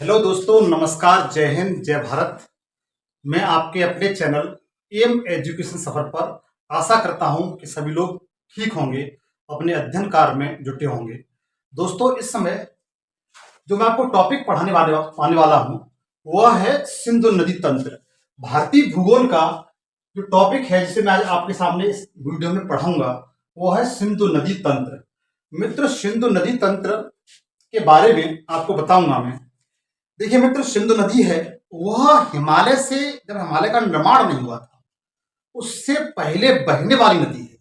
Hello दोस्तों, नमस्कार, जय हिंद, जय भारत। मैं आपके अपने चैनल एम एजुकेशन सफर पर आशा करता हूं कि सभी लोग ठीक होंगे, अपने अध्ययन कार्य में जुटे होंगे। दोस्तों, इस समय जो मैं आपको टॉपिक पाने वाला हूं वह है सिंधु नदी तंत्र। भारतीय भूगोल का जो टॉपिक है जिसे मैं आज आपके सामने इस वीडियो में पढ़ाऊंगा वो है सिंधु नदी तंत्र। मित्र, सिंधु नदी तंत्र के बारे में आपको बताऊंगा मैं। देखिए मित्र, सिंधु नदी है वह हिमालय से, जब हिमालय का निर्माण नहीं हुआ था उससे पहले बहने वाली नदी है।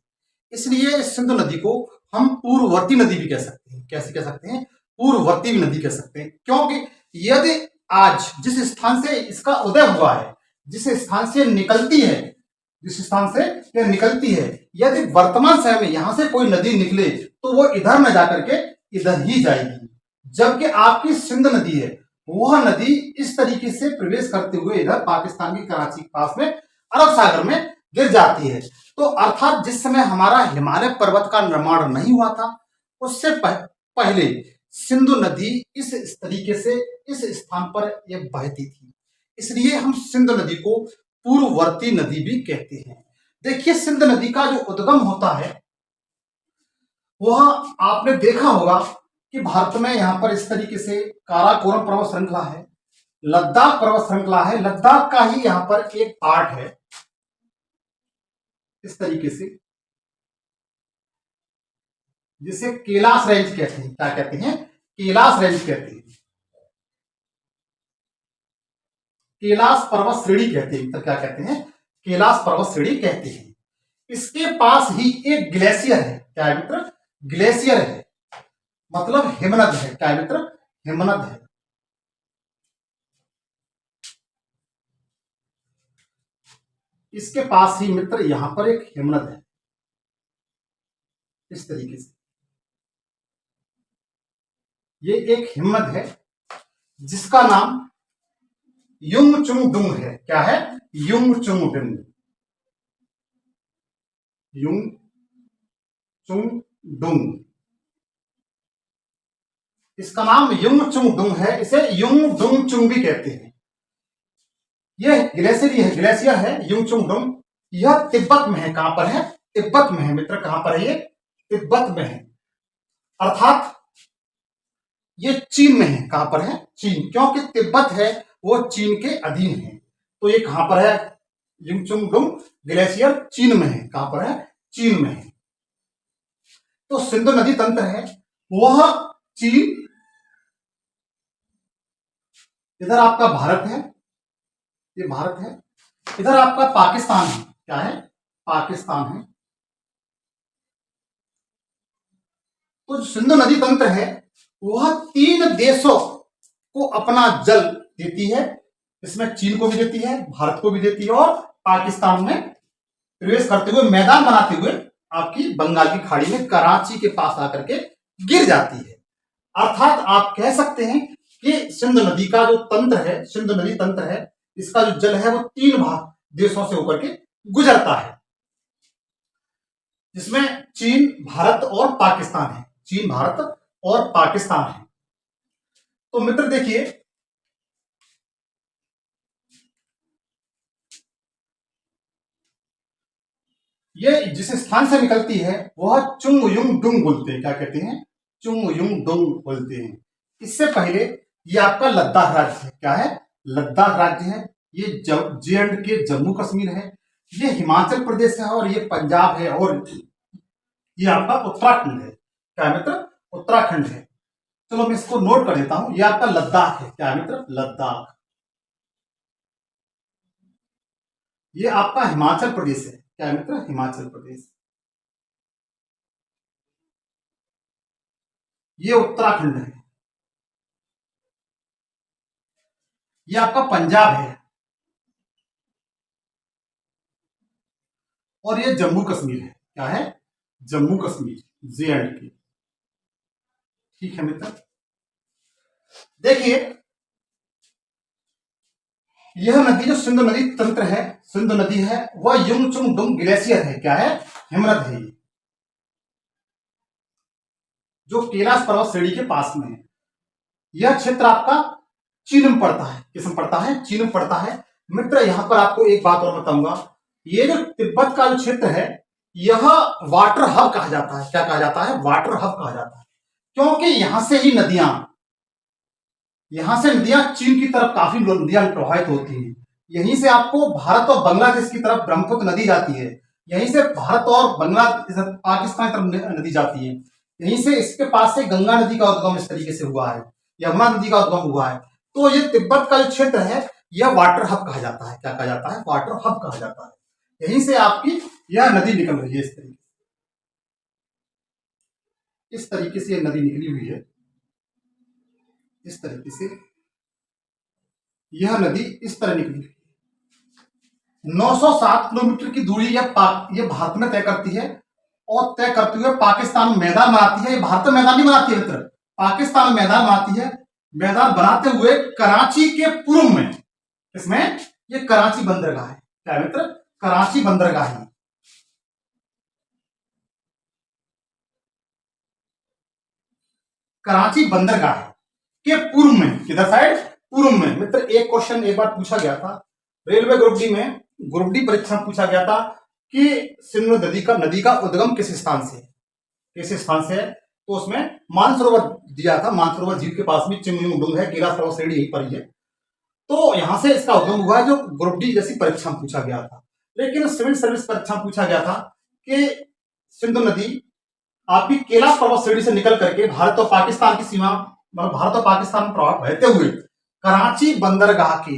इसलिए इस सिंधु नदी को हम पूर्ववर्ती नदी भी कह सकते हैं। कैसे कह सकते हैं? पूर्ववर्ती नदी कह सकते हैं, क्योंकि यदि आज जिस स्थान से इसका उदय हुआ है, जिस स्थान से निकलती है, जिस स्थान से यह निकलती है, यदि वर्तमान समय में यहां से कोई नदी निकले तो वो इधर न जाकर के इधर ही जाएगी। जबकि आपकी सिंधु नदी है वह नदी इस तरीके से प्रवेश करते हुए इधर पाकिस्तान की कराची के पास में अरब सागर में गिर जाती है। तो अर्थात जिस समय हमारा हिमालय पर्वत का निर्माण नहीं हुआ था उससे पहले सिंधु नदी इस तरीके से इस स्थान पर यह बहती थी। इसलिए हम सिंधु नदी को पूर्ववर्ती नदी भी कहते हैं। देखिए, सिंधु नदी का जो उद्गम होता है वह आपने देखा होगा कि भारत में यहां पर इस तरीके से काराकोरम पर्वत श्रृंखला है, लद्दाख पर्वत श्रृंखला है, लद्दाख का ही यहां पर एक पार्ट है इस तरीके से, जिसे कैलाश रेंज कहते हैं। क्या कहते हैं? कैलाश रेंज कहते हैं, कैलाश पर्वत श्रेणी कहते हैं। तो क्या कहते हैं? कैलाश पर्वत श्रेणी कहते हैं। इसके पास ही एक ग्लेशियर है। क्या है मित्र? ग्लेशियर है, मतलब हिमनद है। क्या है मित्र? हिमनद है। इसके पास ही मित्र यहां पर एक हिमनद है इस तरीके से। ये एक हिमनद है जिसका नाम युंगचुंगडुंग है। क्या है? युंगचुंगडुंग, युंगचुंगडुंग। इसका नाम युंगचुंगडुंग है। इसे युंगडुंगचुंग भी कहते हैं। यह ग्लेशियर है युंगचुंगडुंग। यह तिब्बत में है। कहां पर है? तिब्बत में है मित्र। कहां पर है ये? तिब्बत में है, अर्थात ये चीन में है। कहां पर है? चीन, क्योंकि तिब्बत है वो चीन के अधीन है। तो ये कहां पर है? युंगचुंगडुंग ग्लेशियर चीन में है। कहां पर है? चीन में है। तो सिंधु नदी तंत्र है वह चीन, इधर आपका भारत है, ये भारत है, इधर आपका पाकिस्तान है। क्या है? पाकिस्तान है। तो जो सिंधु नदी तंत्र है वह 3 देशों को अपना जल देती है। इसमें चीन को भी देती है, भारत को भी देती है, और पाकिस्तान में प्रवेश करते हुए मैदान बनाते हुए आपकी बंगाल की खाड़ी में कराची के पास आकर के गिर जाती है। अर्थात आप कह सकते हैं कि सिंधु नदी का जो तंत्र है, सिंधु नदी तंत्र है, इसका जो जल है वो 3 देशों से होकर के गुजरता है, जिसमें चीन, भारत और पाकिस्तान है। चीन, भारत और पाकिस्तान है। तो मित्र देखिए, ये जिस स्थान से निकलती है वह चुंगयुंगडुंग बोलते हैं। क्या कहते हैं? चुंगयुंगडुंग बोलते हैं। इससे पहले ये आपका लद्दाख राज्य है। क्या है? लद्दाख राज्य है। ये J&K जम्मू कश्मीर है, ये हिमाचल प्रदेश है, और ये पंजाब है, और ये आपका उत्तराखंड है। क्या है मित्र? उत्तराखंड है। चलो मैं इसको नोट कर देता हूं। ये आपका लद्दाख है। क्या है मित्र? लद्दाख। ये आपका हिमाचल प्रदेश है। क्या है मित्र? हिमाचल प्रदेश। ये उत्तराखंड है। ये आपका पंजाब है, और ये जम्मू कश्मीर है। क्या है? जम्मू कश्मीर, J&K। ठीक है मित्र, देखिए यह नदी जो सिंधु नदी तंत्र है, सिंधु नदी है, वह युंगचुंगडुंग ग्लेशियर है। क्या है? हिमनद है, जो कैलाश पर्वत श्रेणी के पास में है। यह क्षेत्र आपका चीन में पड़ता है। किस में पड़ता है? चीन में पड़ता है। मित्र यहां पर आपको एक बात और बताऊंगा, ये जो तिब्बत का जो क्षेत्र है यह वाटर हब कहा जाता है। क्या कहा जाता है? वाटर हब कहा जाता है, क्योंकि यहां से नदियां चीन की तरफ काफी नदियां प्रवाहित होती हैं। यहीं से आपको भारत और बांग्लादेश की तरफ ब्रह्मपुत्र नदी जाती है। यहीं से भारत और बांग्लादेश पाकिस्तान की तरफ नदी जाती है। यहीं से इसके पास से गंगा नदी का उद्गम इस तरीके से हुआ है, यमुना नदी का उद्गम हुआ है। तो ये तिब्बत का जो क्षेत्र है यह वाटर हब कहा जाता है। क्या कहा जाता है? वाटर हब कहा जाता है। यहीं से आपकी यह नदी निकल रही है। इस तरीके से यह नदी निकली हुई है। इस तरीके से यह नदी इस तरह निकली हुई है। 907 किलोमीटर की दूरी यह भारत में तय करती है, और तय करते हुए पाकिस्तान में मैदान बनाती है। ये भारत में मैदान नहीं बनाती है मित्र, पाकिस्तान में मैदान बनाती है। मैदान बनाते हुए कराची के पूर्व में, इसमें ये कराची बंदरगाह है। क्या है मित्र? कराची बंदरगाह है। कराची बंदरगाह के पूर्व में, किधर साइड? पूर्व में। मित्र एक क्वेश्चन एक बार पूछा गया था रेलवे ग्रुप डी परीक्षा में पूछा गया था कि सिंधु नदी का उद्गम किस स्थान से है? तो उसमें मानसरोवर दिया था। मानसरोवर झील के पास में चिमनी है, गिरा सरोवर श्रेणी यहीं पर ही है। तो यहां से इसका उद्गम हुआ है, जो ग्रुप डी जैसी परीक्षा में पूछा गया था। लेकिन सिविल सर्विस परीक्षा में पूछा गया था कि सिंधु नदी आपकी कैलाश पर्वत श्रेणी से निकल करके भारत और पाकिस्तान की सीमा, मतलब भारत और पाकिस्तान में प्रभाव बहते हुए कराची बंदरगाह की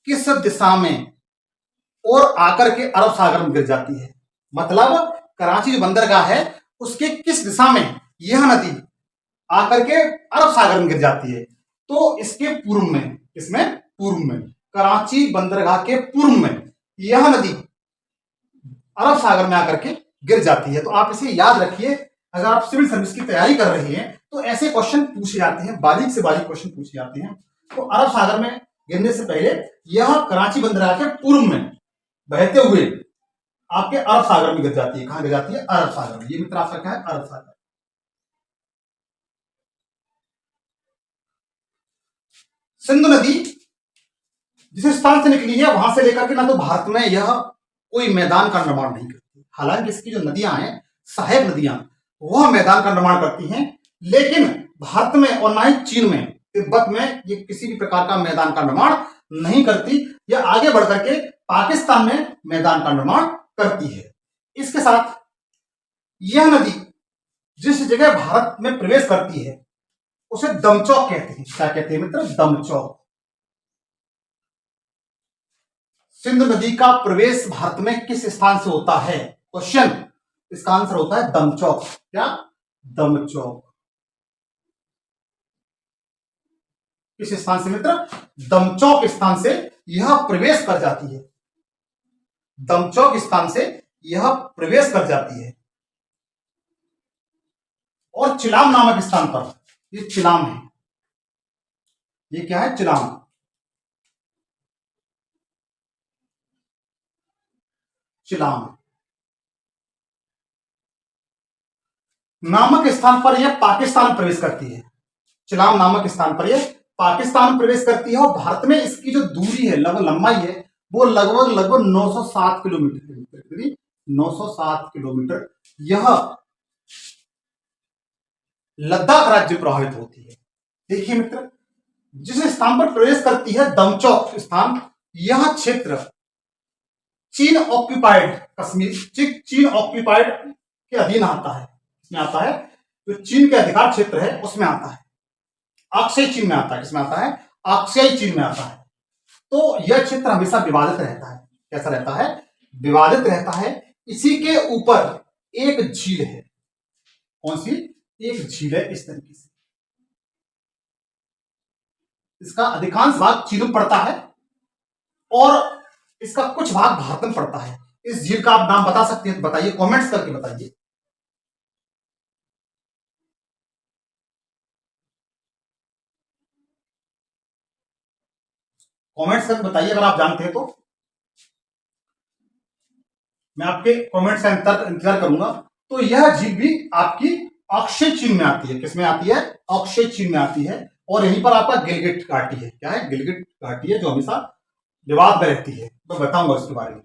किस दिशा में और आकर के अरब सागर में गिर जाती है। मतलब कराची जो बंदरगाह है उसके किस दिशा में यह नदी आकर के अरब सागर में गिर जाती है? तो इसके पूर्व में, इसमें पूर्व में, कराची बंदरगाह के पूर्व में यह नदी अरब सागर में आकर के गिर जाती है। तो आप इसे याद रखिए, अगर आप सिविल सर्विस की तैयारी कर रहे हैं तो ऐसे क्वेश्चन पूछे जाते हैं, बारीक से बारीक क्वेश्चन पूछे जाते हैं। तो अरब सागर में गिरने से पहले यह कराची बंदरगाह के पूर्व में बहते हुए आपके अरब सागर में गिर जाती है। कहां गिर जाती है? अरब सागर में। ये मित्र आपका क्या है? अरब सागर। सिंधु नदी जिस स्थान से निकली है वहां से लेकर के ना तो भारत में यह कोई मैदान का निर्माण नहीं करती, हालांकि इसकी जो नदियां हैं, सहायक नदियां, वह मैदान का निर्माण करती हैं, लेकिन भारत में और ना ही चीन में, तिब्बत में ये किसी भी प्रकार का मैदान का निर्माण नहीं करती। यह आगे बढ़कर के पाकिस्तान में मैदान का निर्माण करती है। इसके साथ यह नदी जिस जगह भारत में प्रवेश करती है उसे दमचौक कहते हैं। क्या कहते हैं मित्र? दमचौक। सिंधु नदी का प्रवेश भारत में किस स्थान से होता है? क्वेश्चन, इसका आंसर होता है दमचौक। क्या? दमचौक। किस स्थान से मित्र? दमचौक स्थान से यह प्रवेश कर जाती है। दमचौक स्थान से यह प्रवेश कर जाती है। और चिलाम नामक स्थान पर, ये चिलाम है, ये क्या है? चिलाम। चिलाम नामक स्थान पर यह पाकिस्तान में प्रवेश करती है। चिलाम नामक स्थान पर यह पाकिस्तान में प्रवेश करती है, और भारत में इसकी जो दूरी है, लगभग लंबाई है, वो लगभग 907 किलोमीटर, 907 किलोमीटर यह लद्दाख राज्य प्रभावित होती है। देखिए मित्र, जिस स्थान पर प्रवेश करती है, दमचौक स्थान, यह क्षेत्र चीन ऑक्यूपाइड कश्मीर, चीन ऑक्यूपाइड के अधीन आता है। इसमें आता है जो चीन के अधिकार क्षेत्र है उसमें आता है, अक्षय चीन में आता है। किसमें आता है? अक्षय चीन में आता है। तो यह क्षेत्र हमेशा विवादित रहता है। कैसा रहता है? विवादित रहता है। इसी के ऊपर एक झील है। कौन सी? एक झील है इस तरीके से। इसका अधिकांश भाग चीन में पड़ता है और इसका कुछ भाग भारत में पड़ता है। इस झील का आप नाम बता सकते हैं तो बताइए, कमेंट्स करके बताइए। कमेंट्स करके बताइए अगर आप जानते हैं तो। मैं आपके कमेंट्स का इंतजार करूंगा। तो यह झील भी आपकी अक्षय चीन में आती है। किसमें आती है? अक्षय चीन में आती है। और यहीं पर आपका गिलगिट घाटी है। क्या है? गिलगिट घाटी है, जो हमेशा विवाद में रहती है। मैं बताऊंगा इसके बारे में।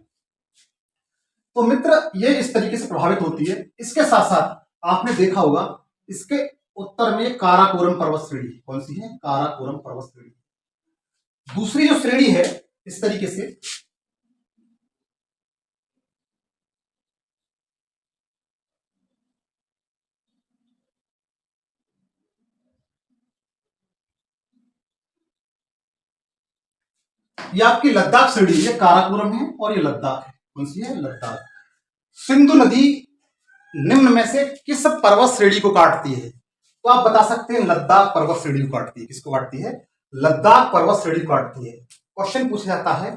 तो मित्र, ये इस तरीके से प्रभावित होती है। इसके साथ साथ आपने देखा होगा, इसके उत्तर में काराकोरम पर्वत श्रेणी। कौन सी है? काराकोरम पर्वत श्रेणी। दूसरी जो श्रेणी है इस तरीके से, ये आपकी लद्दाख श्रेणी है। काराकोरम है और ये लद्दाख है। कौन सी है? लद्दाख। सिंधु नदी निम्न में से किस पर्वत श्रेणी को काटती है? तो आप बता सकते हैं लद्दाख पर्वत श्रेणी को काटती है। किसको काटती है? लद्दाख पर्वत श्रेणी को काटती है। क्वेश्चन पूछा जाता है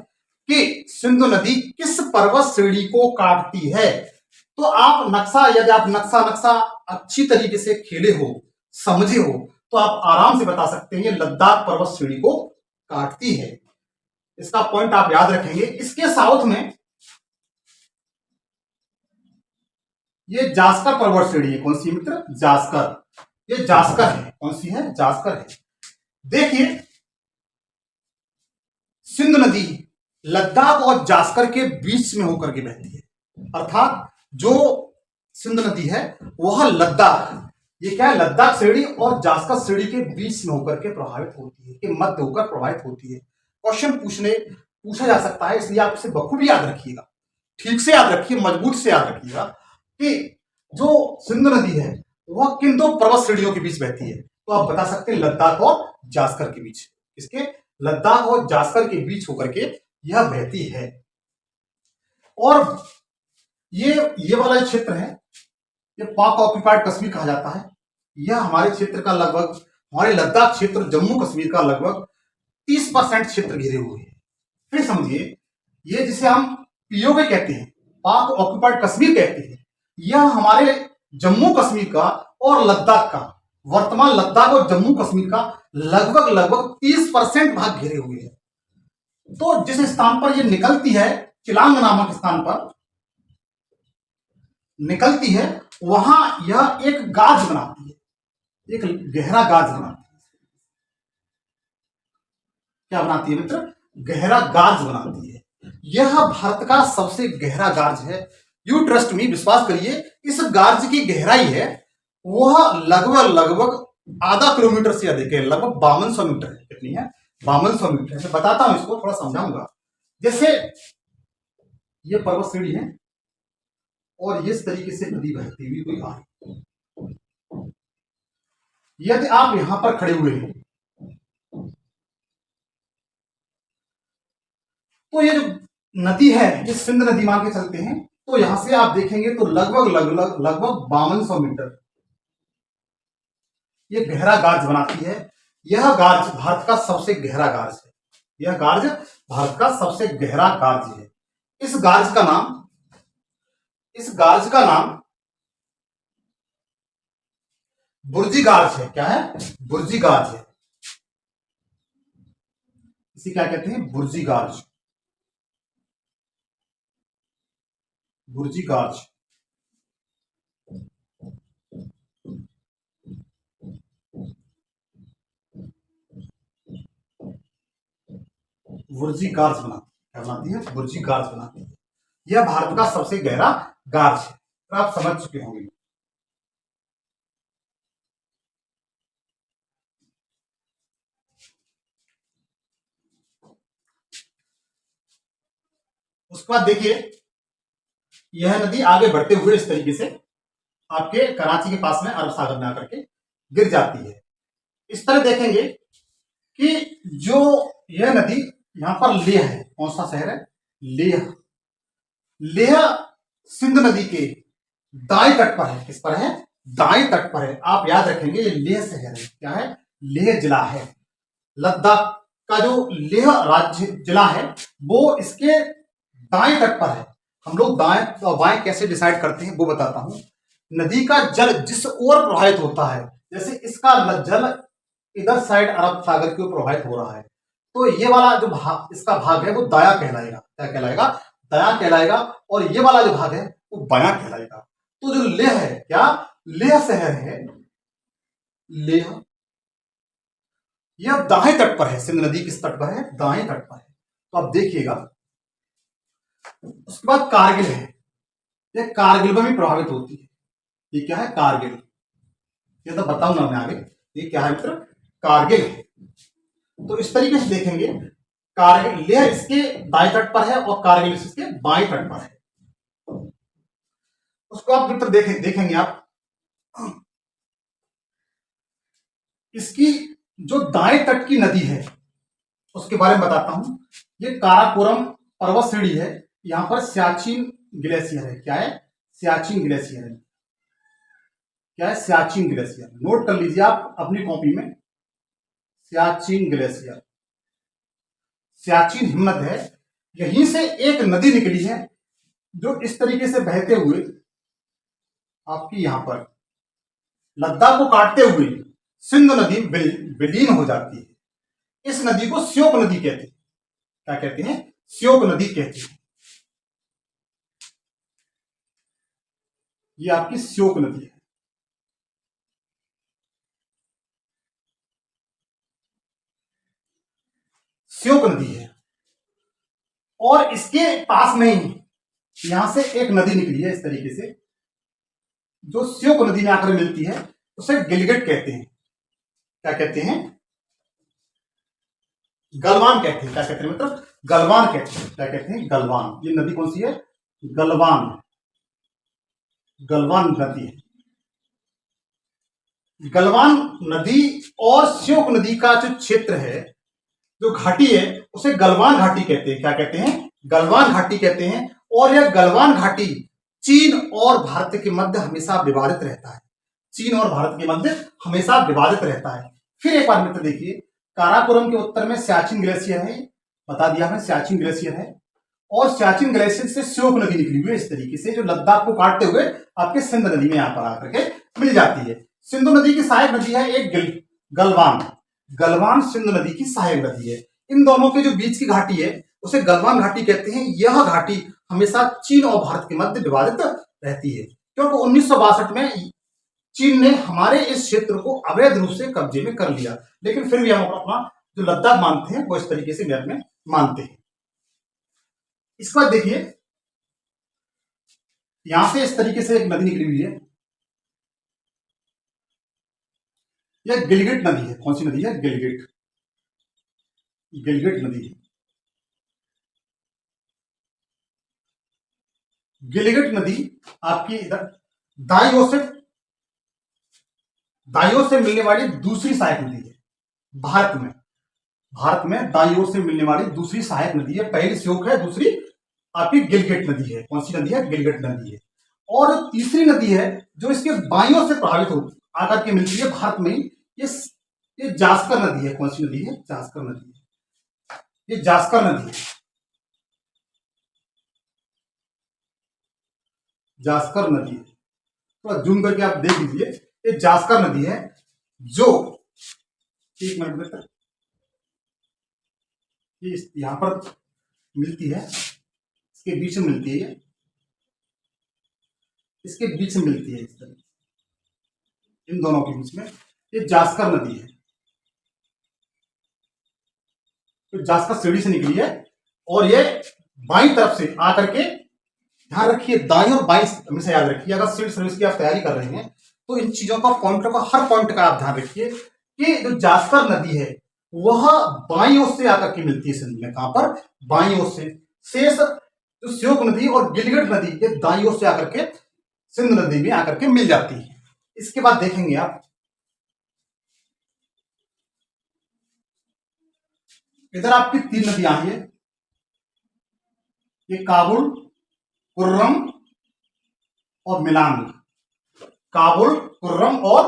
कि सिंधु नदी किस पर्वत श्रेणी को काटती है? तो आप नक्शा, यदि आप नक्शा अच्छी तरीके से खेले हो, समझे हो, तो आप आराम से बता सकते हैं ये लद्दाख पर्वत श्रेणी को काटती है। इसका पॉइंट आप याद रखेंगे। इसके साउथ में ये जास्कर पर्वत श्रेणी है। कौन सी मित्र? जास्कर। ये जास्कर है। कौन सी है? जास्कर है। देखिए, सिंधु नदी लद्दाख और जास्कर के बीच में होकर के बहती है। अर्थात जो सिंधु नदी है वह लद्दाख, ये क्या है? लद्दाख श्रेणी और जास्कर श्रेणी के बीच में होकर के प्रभावित होती है, के मध्य होकर प्रभावित होती है। क्वेश्चन पूछा जा सकता है, इसलिए आप इसे बखूबी याद रखिएगा, ठीक से याद रखिए, मजबूत से याद रखिएगा कि जो सिंधु नदी है वह किन दो पर्वत श्रेणियों के बीच बहती है? तो आप बता सकते हैं लद्दाख और जास्कर के बीच। इसके लद्दाख और जास्कर के बीच होकर के यह बहती है। और ये वाला क्षेत्र है, ये पाक ऑक्यूपाइड कश्मीर कहा जाता है। यह हमारे क्षेत्र का लगभग, हमारे लद्दाख क्षेत्र, जम्मू कश्मीर का लगभग 30% क्षेत्र घिरे हुए हैं। फिर समझिए, ये जिसे हम पीओके कहते हैं, पाक ऑक्यूपाइड कश्मीर कहते हैं, यह हमारे जम्मू कश्मीर का और लद्दाख का, वर्तमान लद्दाख और जम्मू कश्मीर का लगभग 30% भाग घिरे हुए हैं। तो जिस स्थान पर यह निकलती है, चिलांग नामक स्थान पर निकलती है, वहां यह एक गाज बनाती है, एक गहरा गाज बनाती है। क्या बनाती है मित्र? गहरा गाज बनाती है। यह भारत का सबसे गहरा गाज है। यू ट्रस्ट मी, विश्वास करिए, इस गार्ज की गहराई है वह लगभग आधा किलोमीटर से अधिक है, लगभग 5200 मीटर है। कितनी है? 5200 मीटर। मैं बताता हूं, इसको थोड़ा समझाऊंगा। जैसे ये पर्वत श्रेणी है और इस तरीके से नदी बहती हुई कोई आ रही, यदि आप यहां पर खड़े हुए हैं तो ये जो नदी है, ये सिंध नदी मान के चलते हैं, तो यहां से आप देखेंगे तो लगभग 5200 मीटर ये गहरा गार्ज बनाती है। यह गार्ज भारत का सबसे गहरा गार्ज है। यह गार्ज भारत का सबसे गहरा गार्ज है। इस गार्ज का नाम बुर्जी गार्ज है। क्या है? बुर्जी गार्ज है। इसे क्या कहते हैं? बुर्जी गार्ज। बुर्जी गार्ज। बुर्जी गार्ज बनाती है। क्या बनाती है? बुर्जी गार्ज बनाती है। यह भारत का सबसे गहरा गार्ज है। तो आप समझ चुके होंगे। उसके बाद देखिए, यह नदी आगे बढ़ते हुए इस तरीके से आपके कराची के पास में अरब सागर में आकर के गिर जाती है। इस तरह देखेंगे कि जो यह नदी यहां पर लेह है। कौन सा शहर है? लेह। लेह सिंध नदी के दाएं तट पर है। किस पर है? दाएं तट पर है। आप याद रखेंगे, ये लेह शहर है। क्या है? लेह जिला है। लद्दाख का जो लेह राज्य जिला है वो इसके दाएं तट पर है। हम लोग दाएं और बाएं कैसे डिसाइड करते हैं वो बताता हूं। नदी का जल जिस ओर प्रवाहित होता है, जैसे इसका जल इधर साइड अरब सागर की ओर प्रवाहित हो रहा है, तो ये वाला जो भाग, इसका भाग है वो दाया कहलाएगा। क्या कहलाएगा? दाया कहलाएगा। और ये वाला जो भाग है वो बायां कहलाएगा। तो जो लेह है, क्या लेह शहर है, लेह यह दाएं तट पर है, सिंध नदी किस तट पर है, दाएं तट पर है। तो आप देखिएगा। उसके बाद कारगिल है, यह कारगिल में भी प्रभावित होती है। ये क्या है, कारगिल, ये तो बताऊंगा मैं आगे। ये क्या है मित्र, कारगिल है। तो इस तरीके से देखेंगे, कारगिल लेह इसके दाएं तट पर है और कारगिल इसके बाएं तट पर है। उसको आप मित्र देखेंगे आप, इसकी जो दाएं तट की नदी है उसके बारे में बताता हूं। ये काराकोरम पर्वत श्रेणी है, यहां पर सियाचिन ग्लेशियर है। क्या है, सियाचिन ग्लेशियर है। क्या है, सियाचिन ग्लेशियर। नोट कर लीजिए आप अपनी कॉपी में, सियाचिन ग्लेशियर, सियाचिन हिमनद है। यहीं से एक नदी निकली है जो इस तरीके से बहते हुए आपकी यहां पर लद्दाख को काटते हुए सिंध नदी विलीन हो जाती है। इस नदी को श्योक नदी कहते हैं। क्या कहते हैं, श्योक नदी कहते हैं। ये आपकी श्योक नदी है। श्योक नदी है और इसके पास में ही यहां से एक नदी निकली है इस तरीके से, जो श्योक नदी में आकर मिलती है, उसे गिलगिट कहते हैं। क्या कहते हैं, गलवान कहते हैं। क्या कहते हैं मतलब, गलवान कहते हैं। क्या कहते हैं, गलवान। ये नदी कौन सी है, गलवान, गलवान नदी है। गलवान नदी और श्योक नदी का जो क्षेत्र है, जो घाटी है, उसे गलवान घाटी कहते हैं। क्या कहते हैं, गलवान घाटी कहते हैं। और यह गलवान घाटी चीन और भारत के मध्य हमेशा विवादित रहता है। चीन और भारत के मध्य हमेशा विवादित रहता है। फिर एक बार मित्र देखिए, काराकोरम के उत्तर में सियाचिन ग्लेशियर है, बता दिया है सियाचिन ग्लेशियर है। और सियाचिन ग्लेशियर से श्योक नदी निकली हुई है इस तरीके से, जो लद्दाख को काटते हुए आपके सिंध नदी में यहां पर आकर के मिल जाती है। सिंधु नदी की सहायक नदी है एक गलवान। गलवान सिंधु नदी की सहायक नदी है। इन दोनों के जो बीच की घाटी है उसे गलवान घाटी कहते हैं। यह घाटी हमेशा चीन और भारत के मध्य विवादित रहती है, क्योंकि 1962 में चीन ने हमारे इस क्षेत्र को अवैध रूप से कब्जे में कर लिया, लेकिन फिर भी हम अपना जो लद्दाख मानते हैं वो इस तरीके से मैप में मानते हैं। इसके बाद देखिए, यहां से इस तरीके से एक नदी निकली हुई है, यह गिलगिट नदी है। कौन सी नदी है, गिलगिट, गिलगिट नदी है। गिलगिट नदी आपकी इधर दाई ओर से मिलने वाली दूसरी सहायक नदी है भारत में। भारत में दाई ओर से मिलने वाली दूसरी सहायक नदी है। पहली श्योक है, दूसरी आपकी गिलगिट नदी है। कौन सी नदी है, गिलगिट नदी है। और तीसरी नदी है जो इसके बाईं ओर से प्रभावित होती आकर के मिलती है भारत में, ये जास्कर नदी है। कौन सी नदी है, जास्कर नदी है। ये जास्कर नदी है, जास्कर नदी है। तो जूम करके आप देख लीजिए, ये जास्कर नदी है जो, एक मिनट में तक ये यहां पर मिलती है, इसके बीच में मिलती है, इसके बीच में मिलती है इस तरह, इन दोनों के बीच में ये जास्कर नदी है। तो जास्कर सीढ़ी से निकली है और ये बाईं तरफ से आकर के, ध्यान रखिए दाईं और बाईं हमेशा याद रखिए। अगर सिविल सर्विस की आप तैयारी कर रहे हैं तो इन चीजों का, पॉइंटों का, हर पॉइंट का आप ध्यान रखिए कि जो जास्कर नदी है वह बाईं ओर से आकर के मिलती है सिंध में। कहां पर, बाईं ओर से। शेष जो श्योक नदी और गिलगिट नदी ये दाईं ओर से आकर के सिंध नदी में आकर के मिल जाती है। इसके बाद देखेंगे आप, इधर आपकी तीन नदियां आई है, ये काबुल, कुर्रम और मिलांग। काबुल, कुर्रम और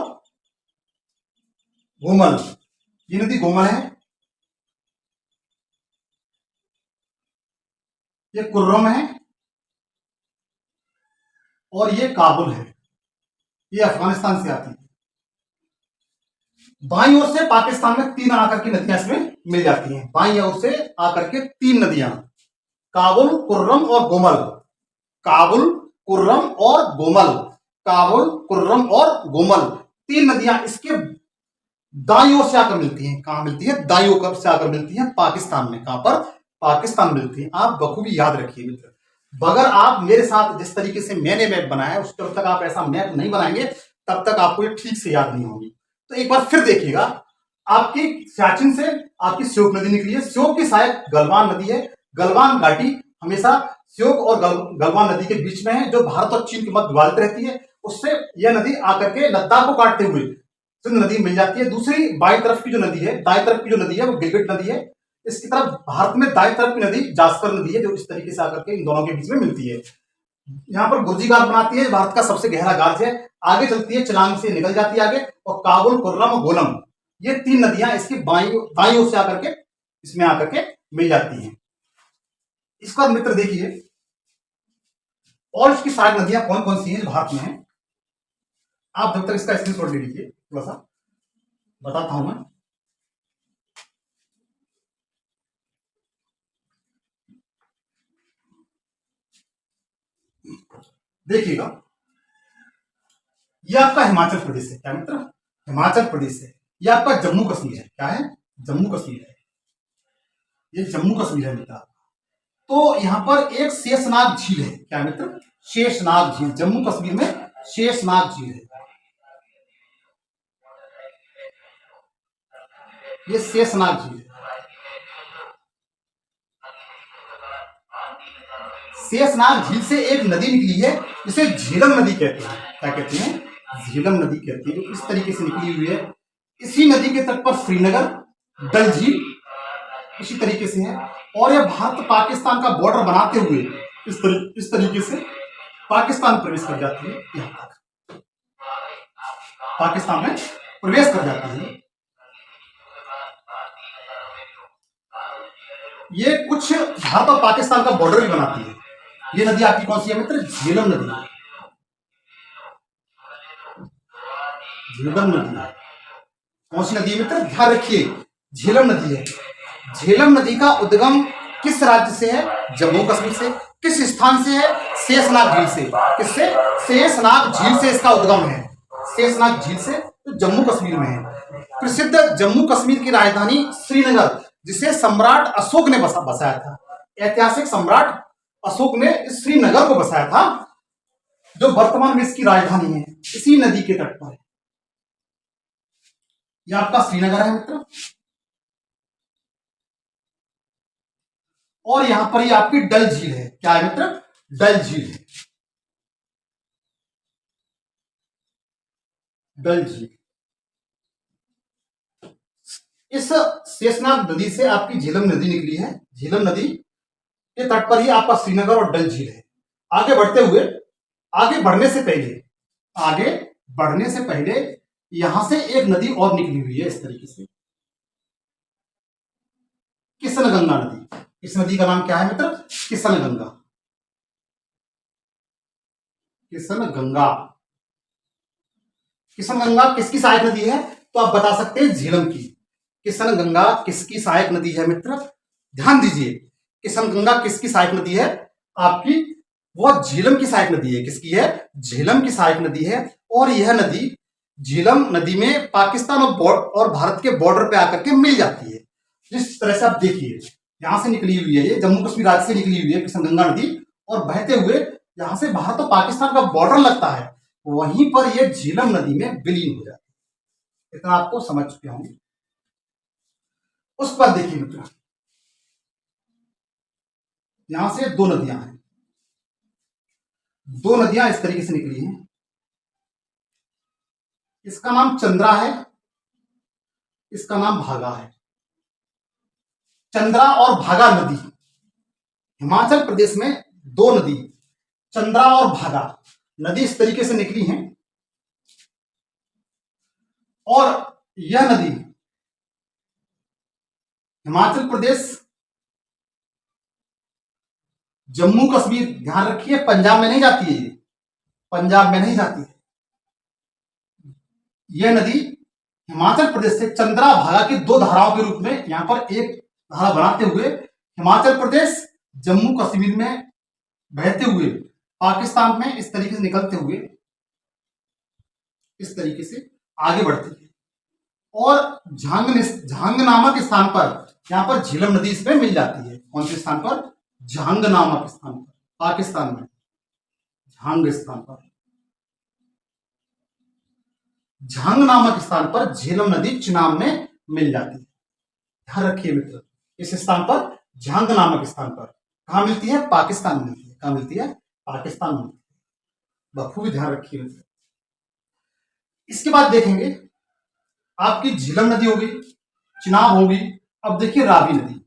गोमल। ये नदी गोमल है, ये कुर्रम है और ये काबुल है। ये अफगानिस्तान से आती है। बाईं ओर से पाकिस्तान में तीन आकर की नदियां इसमें मिल जाती हैं। बाईं ओर से आकर के तीन नदियां, काबुल, कुर्रम और गोमल। काबुल, कुर्रम और गोमल। काबुल, कुर्रम और गोमल, तीन नदियां इसके दाईं ओर से आकर मिलती हैं। कहां मिलती है? दाईं ओर से आकर मिलती है पाकिस्तान में। कहां पर? पाकिस्तान में मिलती है। आप बखूबी याद रखिए मित्र, अगर आप मेरे साथ जिस तरीके से मैंने मैप बनाया उस तब तक आप ऐसा मैप नहीं बनाएंगे तब तक आपको ये ठीक से याद नहीं होगी। तो एक बार फिर देखिएगा, आपकी सियाचिन से आपकी श्योक नदी निकली है। श्योक की सहायक गलवान नदी है। गलवान घाटी हमेशा श्योक और गलवान नदी के बीच में है, जो भारत और चीन के मध्य विभाजित रहती है। उससे यह नदी आकर के लद्दाख को काटते हुए सिंध नदी मिल जाती है। दूसरी बाई तरफ की जो नदी है, दाएं तरफ की जो नदी है वो गिलगित नदी है। इसकी तरफ भारत में दाएं तरफ की नदी जास्कर नदी है, जो इस तरीके से आकर के इन दोनों के बीच में मिलती है। यहाँ पर गुर्जी घाट बनाती है, भारत का सबसे गहरा घाट है। आगे चलती है, चिलांग से निकल जाती है आगे, और काबुल, कुर्रम, गोलम, ये तीन नदियां इसकी दाईं ओर से आकर के इसमें आकर के मिल जाती हैं। इसका मित्र देखिए, और इसकी सहायक नदियां कौन कौन सी हैं जो भारत में है। आप जब तक इसका स्क्रीनशॉट ले लीजिए, थोड़ा सा बताता हूं मैं। देखिएगा, ये आपका हिमाचल प्रदेश है। क्या मित्र? हिमाचल प्रदेश है। ये आपका जम्मू कश्मीर है। क्या है? जम्मू कश्मीर है। ये जम्मू कश्मीर है मित्र। तो यहां पर एक शेषनाग झील है। क्या मित्र? शेषनाग झील। जम्मू कश्मीर में शेषनाग झील है। ये शेषनाग झील है। शेषनाग झील से एक नदी निकली है जिसे झीलम नदी कहते हैं। क्या कहते हैं? झीलम नदी कहते हैं। इस तरीके से निकली हुई है। इसी नदी के तट पर श्रीनगर, डल झील इसी तरीके से है। और यह भारत पाकिस्तान का बॉर्डर बनाते हुए इस तरीके से पाकिस्तान प्रवेश कर जाती है। यहां तक पाकिस्तान में प्रवेश कर जाती है। ये कुछ भारत और पाकिस्तान का बॉर्डर भी बनाती है। ये नदी आपकी कौन सी है मित्र? झेलम नदी। झेलम नदी है। कौन सी नदी है मित्र? ध्यान रखिए, झेलम नदी है। झेलम नदी का उद्गम किस राज्य से है? जम्मू कश्मीर से। किस स्थान से है? शेषनाग झील से। किससे? शेषनाग झील से इसका उद्गम है। शेषनाग झील से, तो जम्मू कश्मीर में है। प्रसिद्ध जम्मू कश्मीर की राजधानी श्रीनगर, जिसे सम्राट अशोक ने बसाया था। ऐतिहासिक सम्राट अशोक ने इस श्रीनगर को बसाया था, जो वर्तमान में इसकी राजधानी है। इसी नदी के तट पर है। यह आपका श्रीनगर है मित्र। और यहां पर ही आपकी डल झील है। क्या है मित्र? डल झील है। डल झील। इस शेषनाग नदी से आपकी झेलम नदी निकली है। झेलम नदी के तट पर ही आपका श्रीनगर और डल झील है। आगे बढ़ने से पहले यहां से एक नदी और निकली हुई है इस तरीके से, किशन गंगा नदी। इस नदी का नाम क्या है मित्र? किशन गंगा। किशन गंगा। किशन गंगा किसकी सहायक नदी है? तो आप बता सकते हैं झेलम की। किशन गंगा किसकी सहायक नदी है मित्र? ध्यान दीजिए, किशन गंगा किसकी सहायक नदी है? आपकी वो झेलम की सहायक नदी है। किसकी है? झेलम की सहायक नदी है। और यह नदी झेलम नदी में पाकिस्तान और भारत के बॉर्डर पे आकर के मिल जाती है। जिस तरह से आप देखिए, यहां से निकली हुई है, ये जम्मू कश्मीर राज्य से निकली हुई है किशन गंगा नदी, और बहते हुए यहां से भारत और पाकिस्तान का बॉर्डर लगता है, वहीं पर यह झेलम नदी में विलीन हो जाती है। इतना आपको समझ चुके होंगे। उस पर देखिए मित्र, यहां से दो नदियां हैं। दो नदियां इस तरीके से निकली हैं। इसका नाम चंद्रा है, इसका नाम भागा है। चंद्रा और भागा नदी, हिमाचल प्रदेश में दो नदी, चंद्रा और भागा नदी इस तरीके से निकली हैं। और यह नदी हिमाचल प्रदेश, जम्मू कश्मीर, ध्यान रखिए पंजाब में नहीं जाती है। पंजाब में नहीं जाती है यह नदी। हिमाचल प्रदेश से चंद्रा भागा की दो धाराओं के रूप में यहां पर एक धारा बनाते हुए हिमाचल प्रदेश, जम्मू कश्मीर में बहते हुए पाकिस्तान में इस तरीके से निकलते हुए इस तरीके से आगे बढ़ती है। और झांग नामक स्थान पर यहाँ पर झीलम नदी इसमें मिल जाती है। कौन से स्थान पर? झांग नामक स्थान पर, पाकिस्तान में झांग स्थान पर, झांग नामक स्थान पर झेलम नदी चिनाब में मिल जाती है। ध्यान रखिए मित्र, इस स्थान पर झांग नामक स्थान पर कहा मिलती है? पाकिस्तान में मिलती है। कहा मिलती है? पाकिस्तान में। बखूबी ध्यान रखिए मित्र। इसके बाद देखेंगे आपकी झीलम नदी होगी, चिनाब होगी। अब देखिए रावी नदी।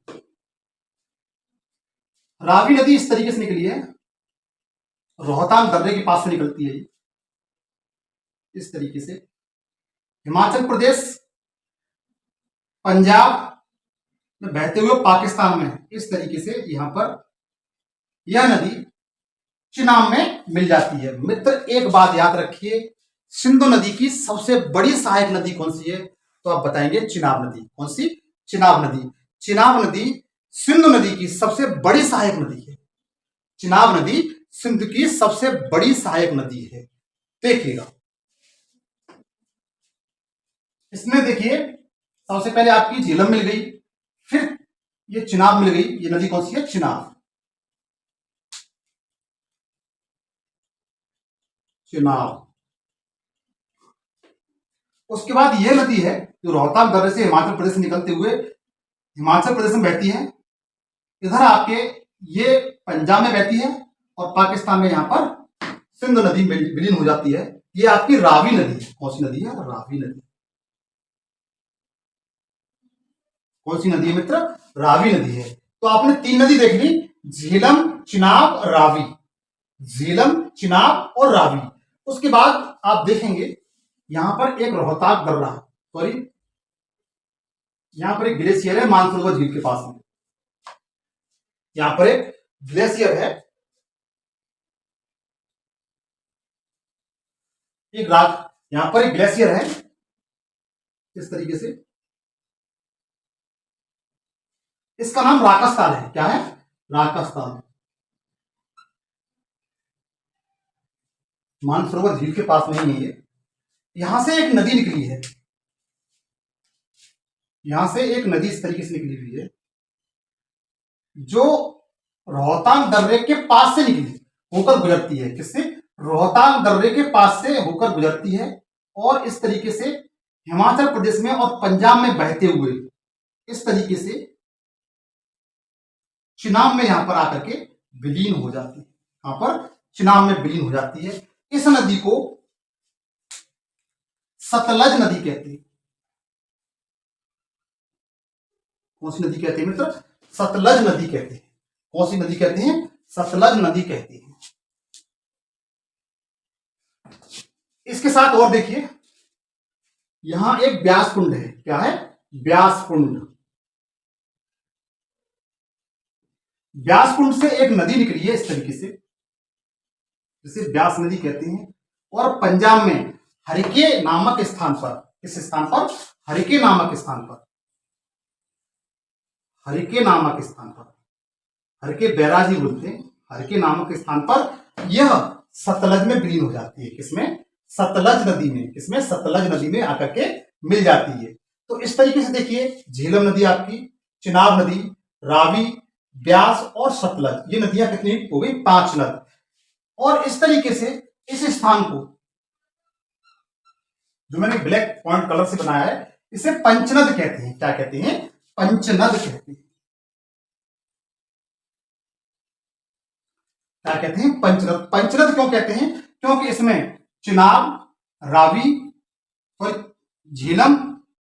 रावी नदी इस तरीके से निकली है, रोहतांग दर्रे के पास से निकलती है इस तरीके से, हिमाचल प्रदेश, पंजाब में बहते हुए पाकिस्तान में इस तरीके से यहां पर यह नदी चिनाब में मिल जाती है। मित्र एक बात याद रखिए, सिंधु नदी की सबसे बड़ी सहायक नदी कौन सी है? तो आप बताएंगे चिनाब नदी। कौन सी? चिनाब नदी। चिनाब नदी सिंधु नदी की सबसे बड़ी सहायक नदी है। चिनाब नदी सिंधु की सबसे बड़ी सहायक नदी है। देखिएगा इसमें, देखिए सबसे पहले आपकी झीलम मिल गई, फिर ये चिनाब मिल गई। ये नदी कौन सी है? चिनाब। चिनाब। उसके बाद ये नदी है जो रोहतांग दर्रे से हिमाचल प्रदेश से निकलते हुए हिमाचल प्रदेश में बहती है, इधर आपके ये पंजाब में बहती है और पाकिस्तान में यहां पर सिंधु नदी विलीन हो जाती है। ये आपकी रावी नदी है। कौन सी नदी है? रावी नदी। कौन सी नदी है मित्र? रावी नदी है। तो आपने तीन नदी देख ली, झीलम, चिनाब, रावी। झीलम, चिनाब और रावी। उसके बाद आप देखेंगे यहां पर एक रोहतांग दर्रा, सॉरी यहां पर एक ग्लेशियर है मानसरोवर झील के पास में। यहां पर एक ग्लेशियर है, एक रात यहां पर एक ग्लेशियर है इस तरीके से, इसका नाम राकसताल है। क्या है? राकसताल। मानसरोवर झील के पास में ही है ये। यहां से एक नदी निकली है, यहां से एक नदी इस तरीके से निकली हुई है जो रोहतांग दर्रे के पास से निकली होकर गुजरती है। किससे? रोहतांग दर्रे के पास से होकर गुजरती है और इस तरीके से हिमाचल प्रदेश में और पंजाब में बहते हुए इस तरीके से चिनाब में यहां पर आकर के विलीन हो जाती है। यहां पर चिनाब में विलीन हो जाती है। इस नदी को सतलज नदी कहते हैं। कौन सी नदी कहते हैं मित्र? सतलज नदी कहते हैं। कौन सी नदी कहते हैं? सतलज नदी कहते हैं। इसके साथ और देखिए यहां एक ब्यास कुंड है। क्या है? ब्यास कुंड। ब्यास कुंड से एक नदी निकली है इस तरीके से, जिसे ब्यास नदी कहते हैं। और पंजाब में हरिके नामक स्थान पर, इस स्थान पर हरिके नामक स्थान पर, हरिके नामक स्थान पर, हरिके बैराज ही बोलते हैं, हरिके नामक स्थान पर यह सतलज में विलीन हो जाती है। किसमें? सतलज नदी में। किसमें? सतलज नदी में आकर के मिल जाती है। तो इस तरीके से देखिए झेलम नदी आपकी, चिनाब नदी, रावी, ब्यास और सतलज, ये नदियां कितनी हो गई? 5 नद। और इस तरीके से इस स्थान को जो मैंने ब्लैक पॉइंट कलर से बनाया है इसे पंचनद कहते हैं। क्या कहते हैं? पंचनद कहते हैं। क्या कहते हैं? पंचनद। पंचनद क्यों कहते हैं? क्योंकि इसमें चिनाब, रावी और झेलम,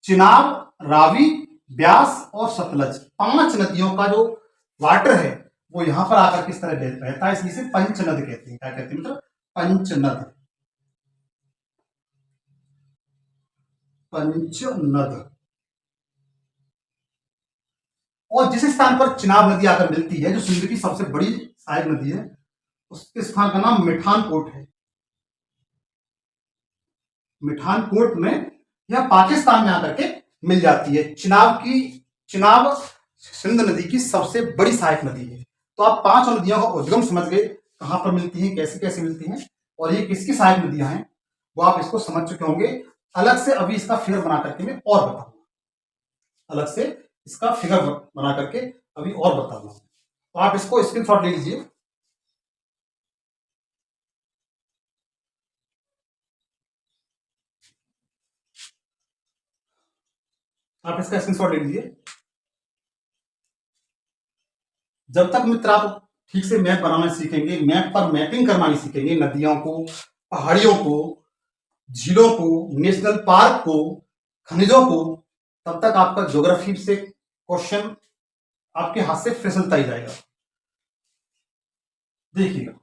चिनाब, रावी, ब्यास और सतलज 5 नदियों का जो वाटर है वो यहां पर आकर किस तरह बहता है, इसलिए इसे पंचनद कहते हैं। क्या कहते हैं मतलब? पंचनद। पंचनद। और जिस स्थान पर चिनाब नदी आकर मिलती है, जो सिंधु की सबसे बड़ी सहायक नदी है, उसके स्थान का नाम मिठानकोट है। मिठानकोट में यह पाकिस्तान में आकर के मिल जाती है। चिनाब सिंध नदी की सबसे बड़ी सहायक नदी है। तो आप 5 नदियों का उद्गम समझ गए, कहां पर मिलती हैं, कैसे कैसे मिलती हैं और ये किसकी सहायक नदियां हैं, वो आप इसको समझ चुके होंगे। अलग से अभी इसका फिगर बना करके मैं और बताऊंगा, अलग से इसका फिगर बना करके अभी और बताऊंगा। तो आप इसको स्क्रीनशॉट ले लीजिए। आप इसका स्क्रीनशॉट ले लीजिए। जब तक मित्र आप ठीक से मैप बनाना सीखेंगे, मैप पर मैपिंग करना नहीं सीखेंगे, नदियों को, पहाड़ियों को, झीलों को, नेशनल पार्क को, खनिजों को, तब तक आपका ज्योग्राफी से क्वेश्चन आपके हाथ से फिसलता ही जाएगा। देखिएगा,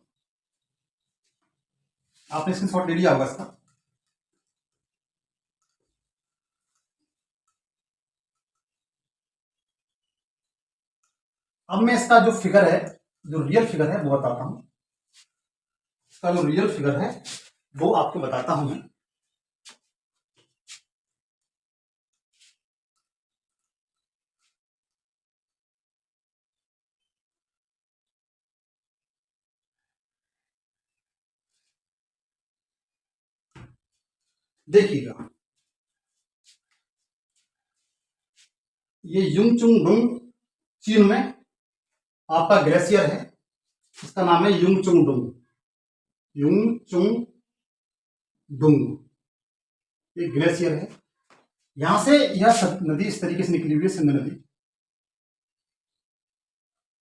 आपने स्क्रीनशॉट ले लिया होगा इसका। अब मैं इसका जो फिगर है, जो रियल फिगर है वो बताता हूं। इसका जो रियल फिगर है वो आपको बताता हूं मैं। देखिएगा, ये युंगचुंगडुंग चीन में आपका ग्लेशियर है। इसका नाम है युंगचुंगडुंग, युंगचुंगडुंग, ये ग्लेशियर है। यहां से यह नदी इस तरीके से निकली हुई है, सिंध नदी।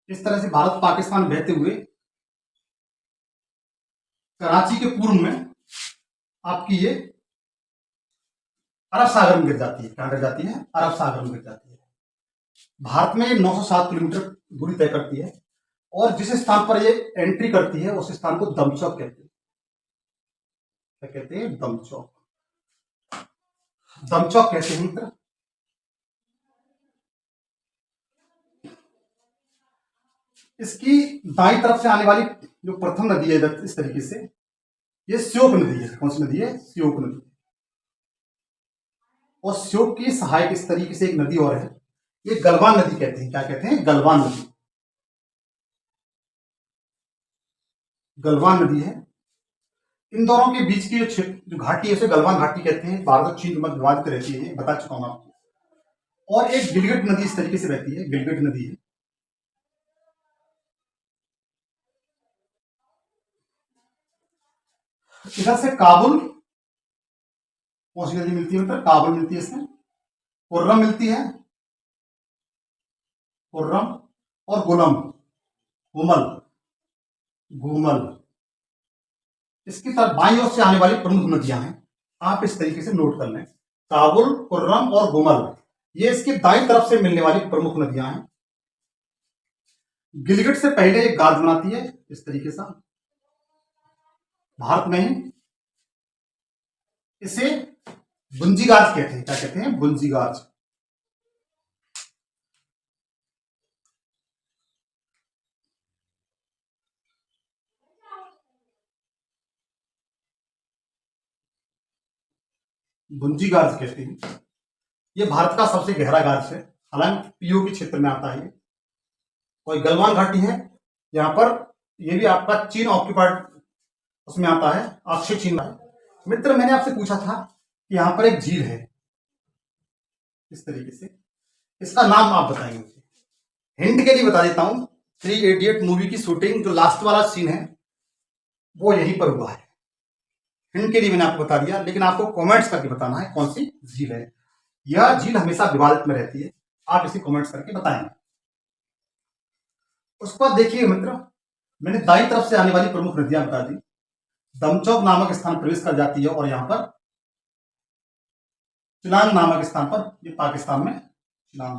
इस तरह से भारत पाकिस्तान बहते हुए कराची के पूर्व में आपकी ये अरब सागर में गिर जाती है। कहां गिर जाती है? अरब सागर में गिर जाती है। भारत में 907 किलोमीटर दूरी तय करती है और जिस स्थान पर ये एंट्री करती है उस स्थान को दमचौक कहते हैं। क्या कहते हैं? दमचौक। दमचौक कहते हैं मित्र। इसकी दाई तरफ से आने वाली जो प्रथम नदी है इस तरीके से, ये श्योक नदी है। कौन सी नदी है? श्योक नदी। और श्योक की सहायक इस तरीके से एक नदी और है, ये गलवान नदी कहते हैं। क्या कहते हैं? गलवान नदी। गलवान नदी है। इन दोनों के बीच की जो घाटी है उसे गलवान घाटी कहते हैं। भारत और चीन मध्य विवादित रहती है, बता चुका हूं आपको। और एक गिलगिट नदी इस तरीके से बहती है, गिलगिट नदी है। इधर से काबुल, कौन सी नदी मिलती है? मतलब काबुल मिलती है, इसमें कुर्रम मिलती है, कुर्रम और गुलम, गुमल, गुमल। इसकी तरफ बाईं ओर से आने वाली प्रमुख नदियां हैं, आप इस तरीके से नोट कर लें। काबुल, कुर्रम और गुमल, ये इसकी दाईं तरफ से मिलने वाली प्रमुख नदियां हैं। गिलगिट से पहले एक गाज बनाती है इस तरीके से, भारत में ही। इसे बुंजी गाज कहते हैं। क्या कहते हैं? बुंजी गाज। बुंजी गाज कहते हैं। ये भारत का सबसे गहरा गाज है, हालांकि पीओके क्षेत्र में आता है। और गलवान घाटी है, यहाँ पर ये भी आपका चीन ऑक्यूपाइड उसमें आता है, अक्षय चीन है। मित्र, मैंने आपसे पूछा था कि यहाँ पर एक झील है इस तरीके से, इसका नाम आप बताएंगे मुझे। हिंट के लिए बता देता हूं, 3 इडियट मूवी की शूटिंग जो लास्ट वाला सीन है वो यहीं पर हुआ है। हिंट के लिए मैंने आपको बता दिया, लेकिन आपको कमेंट्स करके बताना है कौन सी झील है। यह झील हमेशा विवादित में रहती है, आप इसे कमेंट्स करके बताएंगे। उसके बाद देखिए मित्र, मैंने दाई तरफ से आने वाली प्रमुख नदियां बता दी। दमचौक नामक स्थान प्रवेश कर जाती है और यहां पर चिनांग नामक स्थान पर, ये पाकिस्तान में चिनांग,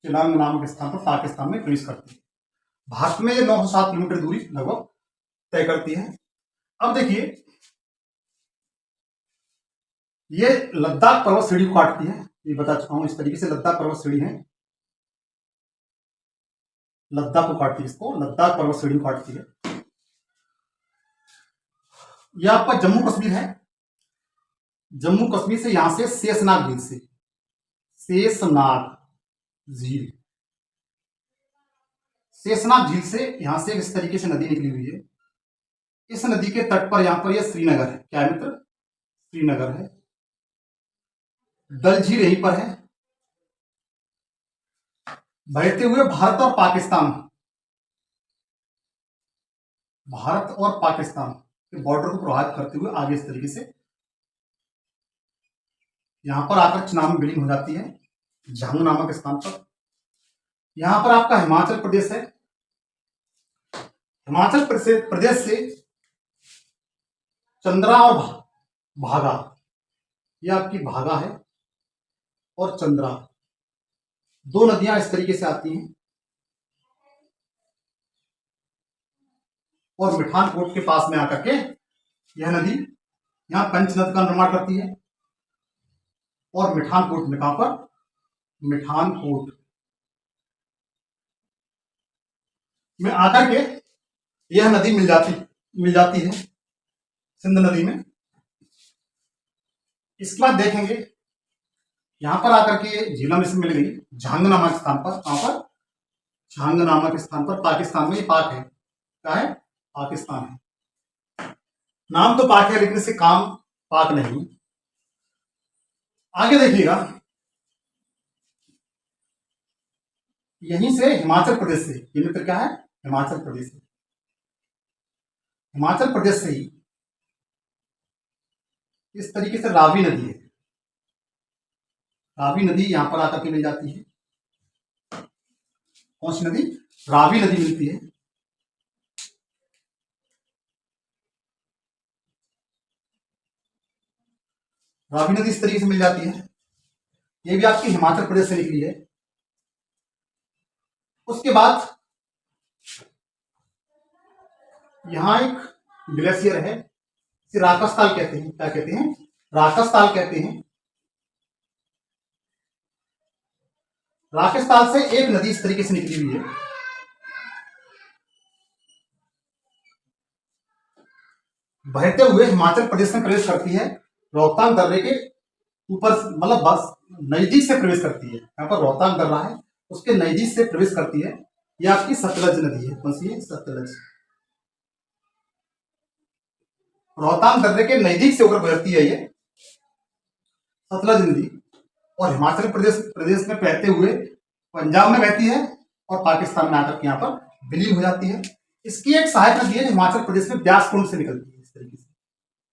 चिनांग नामक स्थान पर पाकिस्तान में प्रवेश करती है। भारत में ये 907 किलोमीटर दूरी लगभग तय करती है। अब देखिए, ये लद्दाख पर्वत श्रेणी को काटती है, ये बता चुका हूं। इस तरीके से लद्दाख पर्वत श्रेणी है, लद्दाख को काटती है, इसको लद्दाख पर्वत श्रेणी को काटती है। यह आपका जम्मू कश्मीर है। जम्मू कश्मीर से यहां से शेषनाग झील से, शेषनाग झील, शेषनाग झील से यहां से इस तरीके से नदी निकली हुई है। इस नदी के तट पर यहां पर यह श्रीनगर है। क्या है मित्र? श्रीनगर है, डल झील यहीं पर है। बहते हुए भारत और पाकिस्तान, भारत और पाकिस्तान के बॉर्डर को प्रभावित करते हुए आगे इस तरीके से यहां पर आकर चिनाब में विलीन हो जाती है झांग नामक स्थान पर। यहां पर आपका हिमाचल प्रदेश है। हिमाचल प्रदेश से चंद्रा और भागा, ये आपकी भागा है और चंद्रा, दो नदियां इस तरीके से आती हैं और मिठानकोट के पास में आकर के यह नदी यहां पंचनद का निर्माण करती है और मिठानकोट में, कहां पर, मिठानकोट में आकर के यह नदी मिल जाती है सिंध नदी में। इसके बाद देखेंगे यहां पर आकर के झीलम इसमें मिल गई झांग नामक स्थान पर। कहां पर, झांग नामक स्थान पर, पाकिस्तान में। ये पाक है, क्या है, पाकिस्तान है। नाम तो पाक है लेकिन इससे काम पाक नहीं। आगे देखिएगा, यहीं से हिमाचल प्रदेश से, ये मित्र क्या है, हिमाचल प्रदेश से, हिमाचल प्रदेश से ही इस तरीके से रावी नदी है। रावी नदी यहां पर आकर के मिल जाती है। कौन सी नदी, रावी नदी मिलती है। रावी नदी इस तरीके से मिल जाती है। ये भी आपकी हिमाचल प्रदेश से निकली है। उसके बाद यहां एक ग्लेशियर है, इसे राकस ताल कहते हैं। क्या कहते हैं, राकस ताल कहते हैं। राकस ताल से एक नदी इस तरीके से निकली हुई है। बहते हुए हिमाचल प्रदेश में प्रवेश करती है रोहतांग दर्रे के ऊपर, मतलब बस नजदीक से प्रवेश करती है। यहाँ पर रोहतांग दर्रा है, उसके नजदीक से प्रवेश करती है। यह आपकी सतलज नदी है। कौन सी है, सतलज। रोहतांग दर्रे के नजदीक से होकर गुजरती है ये सतलज नदी, और हिमाचल प्रदेश में बहते हुए पंजाब में बहती है और पाकिस्तान में आकर के यहाँ पर विलीन हो जाती है। इसकी एक सहायक नदी है हिमाचल प्रदेश में ब्यास कुंड से निकलती है इस तरीके से,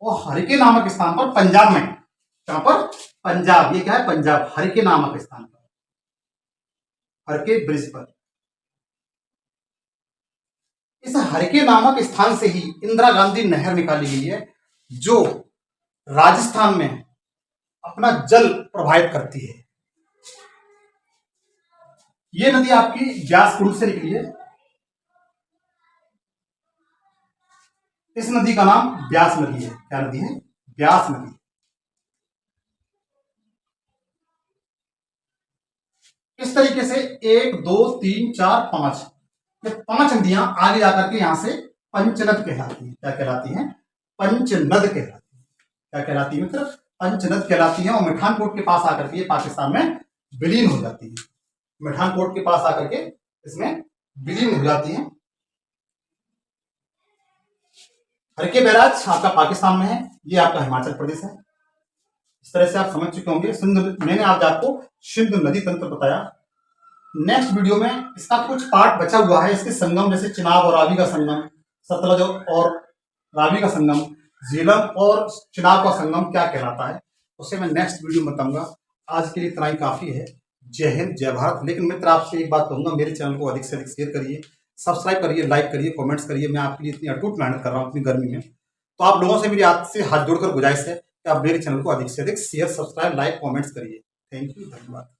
और हरिके नामक स्थान पर पंजाब में, कहां पर, पंजाब, ये क्या है, पंजाब, हरिके नामक स्थान पर, हरके ब्रिज पर। इस हरके नामक स्थान से ही इंदिरा गांधी नहर निकाली गई है, जो राजस्थान में अपना जल प्रवाहित करती है। ये नदी आपकी ब्यास कुंड से निकली है। इस नदी का नाम ब्यास नदी है। क्या नदी है, ब्यास नदी। इस तरीके से 1 2 3 4 5, ये 5 नदियां आगे जाकर के यहां से पंचनद कहलाती है। क्या कहलाती हैं, पंचनद कहलाती है। क्या कहलाती है मित्र, पंचनद कहलाती है। और मिठानकोट के पास आकर के ये पाकिस्तान में विलीन हो जाती है। मिठानकोट के पास आकर के इसमें विलीन हो जाती है। हरके बैराज आपका पाकिस्तान में है, ये आपका हिमाचल प्रदेश है। इस तरह से आप समझ चुके होंगे। मैंने आज आपको सिंधु नदी तंत्र बताया। नेक्स्ट वीडियो में इसका कुछ पार्ट बचा हुआ है, इसके संगम, जैसे चिनाब और रावी का संगम, सतलज और रावी का संगम, झेलम और चिनाब का संगम क्या कहलाता है, उसे मैं नेक्स्ट वीडियो में बताऊंगा। आज के लिए इतना ही काफी है। जय हिंद, जय भारत। लेकिन मित्र आपसे एक बात कहूंगा, मेरे चैनल को अधिक से अधिक शेयर करिए, सब्सक्राइब करिए, लाइक करिए, कमेंट्स करिए। मैं आपके लिए इतनी अटूट मेहनत कर रहा हूँ अपनी गर्मी में, तो आप लोगों से मेरी आपसे हाथ जोड़कर गुजारिश है कि आप मेरे चैनल को अधिक से अधिक शेयर, सब्सक्राइब, लाइक, कमेंट्स करिए। थैंक यू, धन्यवाद।